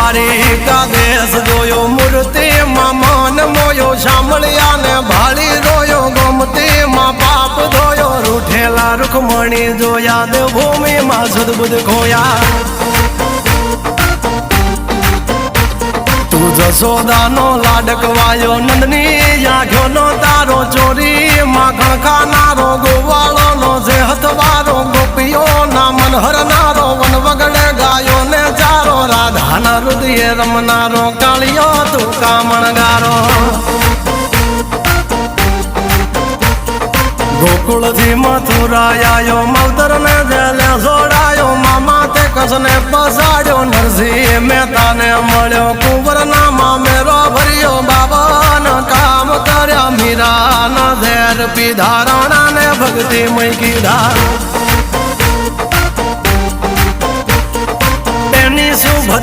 દ્વારિકા દેશ જોયો મૂર્તિ માં મન મોયો સાંભળ્યા ને ભાળી રોયો ગમતી માં પાપ ધોયો રૂઠેલા રૂખમણી જોયા દેવભૂમિ માં સદબુદ્ધ ખોયા તું જશોદાનો લાડકવાયો નંદની આંખો નો તારો ચોરી માખણ ખાનારો ગોવાળો નો જે હથવારો ગોપીઓ ના મન હરનારો વન વગડે ગાયો ને ચારો રાધાના હૃદય રમનારો કાળિયો તું કામણગારો ગોકુળ થી મથુરા આયો માવતર ને જેલે જોડાયો મામા તે કસને પસાડ્યો નરસિંહ મહેતા ને મળ્યો કુંવર ના મામેરો ભર્યો બાબા કામ કર્યા મીરા ના ઝેર પીધા રાણા ને ભક્તિ મય કીધા એની સુભદ્રા